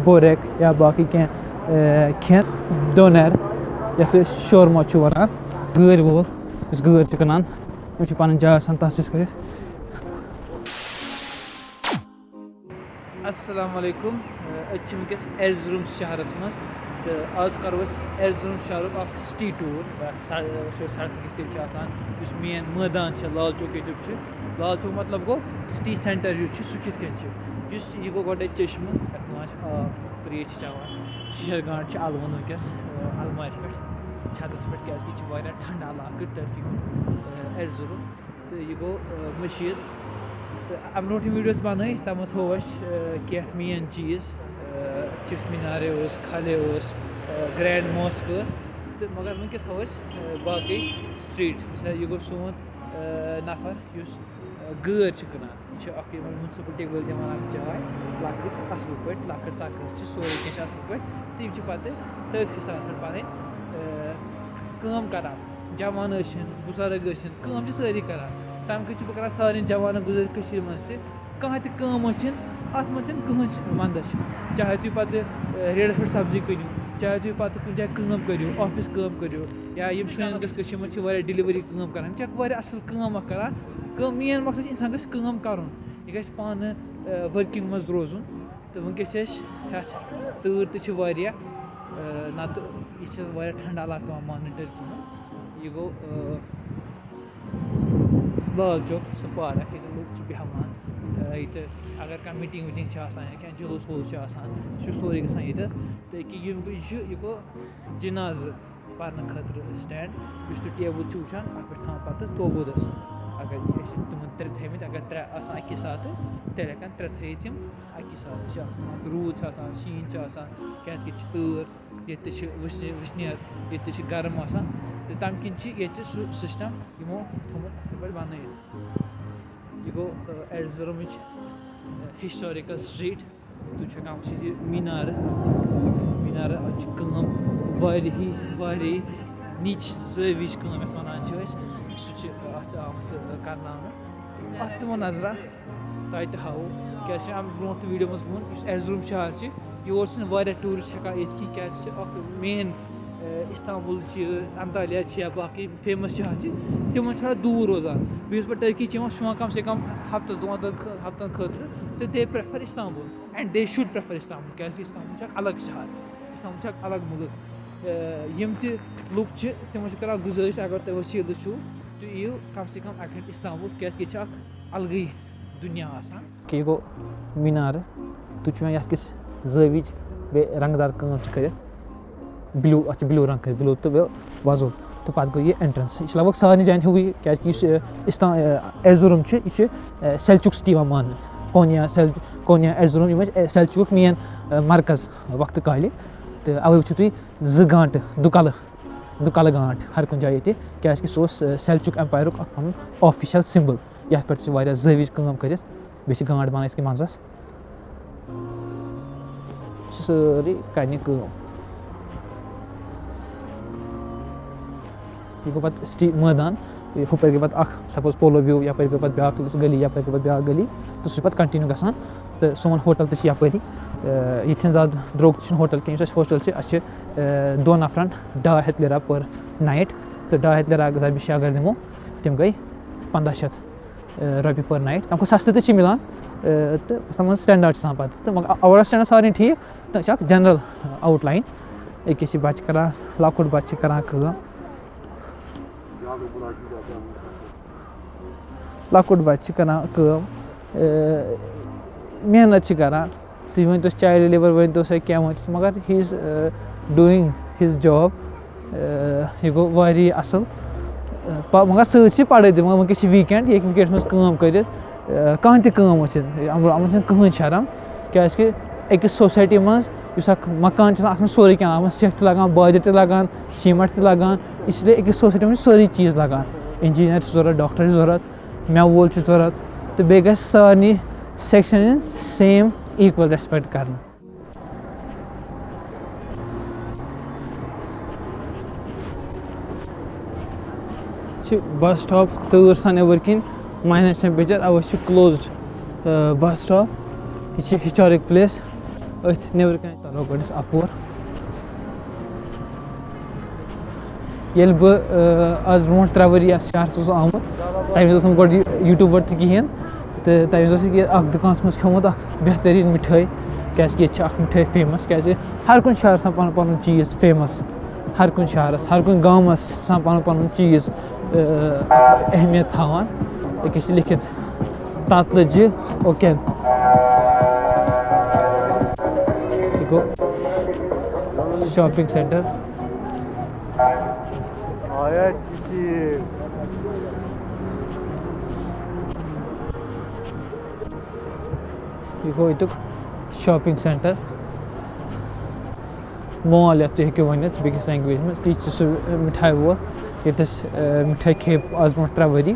borek ya baki khen doner yatھ شورما چھُ وَنان گٲرۍ وول یُس گٲرۍ چھِ کٕنان تِم چھِ پَنٕنۍ جاے آسان تَحسیٖس کٔرِتھ. اَسَلامُ علیکُم. أسۍ چھِ وٕنکٮ۪س ایرزروم شہرَس منٛز تہٕ آز کَرو أسۍ ایرزروم شہرُک اَکھ سِٹی ٹوٗر. وٕچھو سڑکہٕ کِتھ کٔنۍ چھِ آسان یُس مین مٲدان چھِ لال چوک ییٚتیُک چھُ. لال چوک مطلب گوٚو سِٹی سٮ۪نٹَر یُس چھُ سُہ کِتھ کٔنۍ چھُ. یُس یہِ گوٚو گۄڈَے چٔشمہٕ یَتھ منٛز چھِ آب ترٛیش چھِ چٮ۪وان. شِشَر گانٛٹ چھِ اَلوُن وٕنکٮ۪س اَلمارِ پٮ۪ٹھ چھَتَس پٮ۪ٹھ کیٛازِکہِ یہِ چھِ واریاہ ٹھنٛڈٕ علاقہٕ ٹٔرکی ایرزروم تہٕ یہِ گوٚو مٔشیٖد. تہٕ اَمہِ برونٛٹھ یِم ویٖڈیوز بَنٲے تَتھ منٛز تھوٚو اَسہِ کینٛہہ مین چیٖز. چِفٹ مِنارے اوس کھَلے اوس گرینٛڈ ماسک ٲس تہٕ مگر وٕنکٮ۪س تھاوو أسۍ باقٕے سٹرٛیٖٹ. مِثال یہِ گوٚو سون نفر یُس گٲرۍ چھِ کٕنان. یہِ چھِ اَکھ یِمَن مُنسِپلٹی وٲلۍ دِوان اَکھ جاے لۄکٕٹ اَصٕل پٲٹھۍ لۄکٕٹ تَکٕر چھِ سورُے کینٛہہ چھِ اَصٕل پٲٹھۍ تہٕ یِم چھِ پَتہٕ تٔتھۍ حِسابَس پٮ۪ٹھ پَنٕنۍ کٲم کَران. جوان ٲسِن بُزرٕگ ٲسِن کٲم چھِ سٲری کَران. تَمہِ کِنۍ چھُس بہٕ کَران سارنٕے جوانَن گُزٲرِش کٔشیٖرِ منٛز تہِ کانٛہہ تہِ کٲم ٲسِن اَتھ منٛز چھِنہٕ کٕہٕنۍ وَندَش. چاہے تُہۍ پَتہٕ ریڈَس پٮ۪ٹھ سبزی کٕنِو چاہے تُہۍ پَتہٕ کُنہِ جایہِ کٲم کٔرِو آفِس کٲم کٔرِو یا یِم سٲنۍ وٕنکٮ۪س کٔشیٖرِ منٛز چھِ واریاہ ڈِلؤری کٲم کَران. یِم چھِ اَکھ واریاہ اَصٕل کٲم اَکھ کَران. مین مقصد چھِ اِنسان گژھِ کٲم کَرُن. یہِ گژھِ پانہٕ ؤرکِنٛگ منٛز روزُن. تہٕ وٕنکٮ۪س چھِ أسۍ ہٮ۪تھ تۭر تہِ چھِ واریاہ نَتہٕ یہِ چھِ واریاہ ٹھنٛڈٕ علاقہٕ یِوان ماننہٕ ٹٔرکی منٛز. یہِ گوٚو لال چوک سُہ پارک ییٚتہِ لُکھ چھِ بیٚہوان. ییٚتہِ اگر کانٛہہ میٖٹِنٛگ ویٖٹِنٛگ چھِ آسان یا کینٛہہ جلوٗس ووٗس چھِ آسان سُہ چھُ سورُے گژھان ییٚتہِ. تہٕ یہِ چھُ یہِ گوٚو جِنازٕ پَرنہٕ خٲطرٕ سٹینٛڈ یُس تُہۍ ٹیبٕل چھُ وٕچھان اَتھ پٮ۪ٹھ تھاوان پَتہٕ توبوٗدَس. اگر أسۍ چھِ تِمَن ترٛےٚ تھٲیمٕتۍ اگر ترٛےٚ آسان اَکی ساتہٕ تیٚلہِ ہٮ۪کَن ترٛےٚ تھٲیِتھ یِم اَکی ساتہٕ. یہِ چھِ روٗد چھِ آسان شیٖن چھِ آسان کیٛازِکہِ ییٚتہِ چھِ تۭر ییٚتہِ تہِ چھِ وٕشنیر ییٚتہِ تہِ چھِ گرم آسان تہٕ تَمہِ کِنۍ چھِ ییٚتہِ سُہ سِسٹَم یِمو تھوٚمُت اَصٕل پٲٹھۍ بَنٲیِتھ. یہِ گوٚو ایرزرومٕچ ہِسٹورِکَل سٹرٛیٖٹ. تُہۍ چھِو ہٮ۪کان وٕچھِتھ یہِ مِنارٕ اَتھ چھِ کٲم واریاہ نِچ زٲوِج کٲم یَتھ وَنان چھِ أسۍ سُہ چھِ اَتھ آمٕژ کَرناونہٕ. اَتھ دِمو نظرا تۄہہِ تہِ ہاوو کیٛازِکہِ اَمہِ برونٛٹھ تہِ ویٖڈیو منٛز ووٚن یُس ایرزروم شہر چھِ یور چھِنہٕ واریاہ ٹوٗرِسٹ ہٮ۪کان یِتھ کِہیٖنۍ کیٛازِ چھِ اَکھ مین اِستانبُل چھِ انتالیا چھِ یا باقٕے فیمَس شہر چھِ تِمَن چھِ تھوڑا دوٗر روزان. بیٚیہِ یُس پَتہٕ ٹٔرکی چھِ یِوان سُہ یِوان کَم سے کَم ہفتَس 2 ہفتَن خٲطرٕ تہٕ they prefer Istanbul and they should prefer Istanbul کیٛازِکہِ اِستانبُل چھِ اَکھ الگ شہر. اِستانبُل چھِ اَکھ الگ مُلک. یِم تہِ لُکھ چھِ تِمَن چھِ کَران گُزٲرِش اگر تۄہہِ ؤسیٖلہٕ چھُو تُہۍ یِیِو کَم سے کَم اَکہِ لَٹہِ اِستانبُل کیٛازِکہِ یہِ چھِ اَکھ الگٕے دُنیا آسان. یہِ گوٚو مِنارٕ تُہۍ چھُو یَتھ کِس زٲوِج بیٚیہِ رنٛگہٕ دار کٲم چھِ کٔرِتھ بِلیوٗ اَتھ چھِ بِلیوٗ رنٛگ کٔرِتھ بِلیوٗ تہٕ بیٚیہِ وۄزُل تہٕ پَتہٕ گوٚو یہِ اٮ۪نٹرَنٕس. یہِ چھِ لگ بگ سارنٕے جایَن ہیوٗوٕے کیٛازِکہِ یُس ایرزروم چھِ یہِ چھِ سٮ۪لچُک سِٹی یِوان ماننہٕ. کونیا ایرزروم یِم ٲسۍ سٮ۪لچُکُک مین مرکز وقتہٕ کالہِ تہٕ اَوَے وٕچھِو تُہۍ 2 گانٛٹہٕ دُکلہٕ گانٛٹ ہر کُنہِ جایہِ ییٚتہِ کیٛازِکہِ سُہ اوس سٮ۪لچُک اٮ۪مپایرُک اَکھ پَنُن آفِشَل سِمبٕل یَتھ پٮ۪ٹھ چھِ واریاہ زٲوِج کٲم کٔرِتھ بیٚیہِ چھِ گانٛٹ بَنٲیِتھ کہِ منٛزَس یہِ چھِ سٲرٕے کَنہِ کٲم. یہِ گوٚو پَتہٕ سِٹی مٲدان ہُپٲرۍ گٔے پَتہٕ اَکھ سَپوز پولو وِو یَپٲرۍ گوٚو پَتہٕ بیٛاکھ گٔلی یَپٲرۍ گوٚو پَتہٕ بیٛاکھ گٔلی تہٕ سُہ چھُ پَتہٕ کَنٹِنیوٗ گژھان. تہٕ سون ہوٹَل تہِ چھِ یَپٲری. ییٚتہِ چھِنہٕ زیادٕ درٛوگ تہِ چھُنہٕ ہوٹَل کینٛہہ یُس اَسہِ ہوٹَل چھِ اَسہِ چھِ 2 نَفرَن 200 لیرا پٔر نایٹ تہٕ 200 لیرا اگر اگر دِمو تِم گٔے 1500 رۄپیہِ پٔر نایٹ. تَمہِ کھۄتہٕ سَستہٕ تہِ چھِ مِلان تہٕ تَتھ منٛز سٹینڈاڈ چھِ آسان پَتہٕ تہٕ مگر اوٚوَرآل سٹینڈاڈ سارنٕے ٹھیٖک تہٕ یہِ چھِ اَکھ جَنرَل آوُٹ لاین. أکِس چھِ بَچہِ کَران لۄکُٹ بَچہِ چھِ کَران کٲم محنت چھِ کَران. تُہۍ ؤنۍتوس چایلڈ لیبَر ؤنۍتوس یا کینٛہہ ؤنۍتوس مگر ہی اِز ڈوٗیِنٛگ ہِز جاب. یہِ گوٚو واریاہ اَصٕل مگر سۭتۍ چھِ پَرٲے تہِ مگر وٕنکٮ۪س چھِ ویٖکٮ۪نٛڈ یہِ ہیٚکہِ وٕنکٮ۪نَس منٛز کٲم کٔرِتھ کانٛہہ تہِ کٲم ٲسِن یِمَن چھِنہٕ کٕہٕنۍ شرم کیٛازِکہِ أکِس سوسایٹی منٛز یُس اَکھ مکان چھِ آسان اَتھ منٛز سورُے کینٛہہ اَتھ منٛز سٮ۪کھ تہِ لَگان باجِر تہِ لَگان سیٖمَٹھ تہِ لَگان اِسلیے أکِس سوسایٹی منٛز چھِ سٲری چیٖز لَگان. اِنجیٖنَر چھِ ضوٚرَتھ ڈاکٹر چھِ ضوٚرَتھ مٮ۪وٕ وول چھُ ضوٚرَتھ تہٕ بیٚیہِ گژھِ سارنٕے سٮ۪کشَن یِن سیم ایٖکوَل رٮ۪سپٮ۪کٹ کَرنہٕ. چھِ بَس سٹاپ تۭر سان نٮ۪بٕرۍ کِنۍ ماینَس ٹٮ۪مپریچَر اَوَے چھِ کٕلوزٕڈ بَس سٹاپ. یہِ چھِ historic place Öth never can taro godis apor. Yel bu az bronch traveri as shahar sus amut. Time dosum god YouTuber tı kihen. Te time dosu ki ak dukans mas khamut ak behtarin mithai. Kaise ki ak mithai famous kaise har kun shahar san pan pan cheez famous. Har kun shahar har kun gamas san pan cheez ehmiyet thavan. Ekisi likhit tatlıcı oken. Go shopping center. Hayat ciddi. You go to shopping center. Mall yath hekyo vanit biggest language mein teach mithai wo yetes mithai khep az bronch traveri.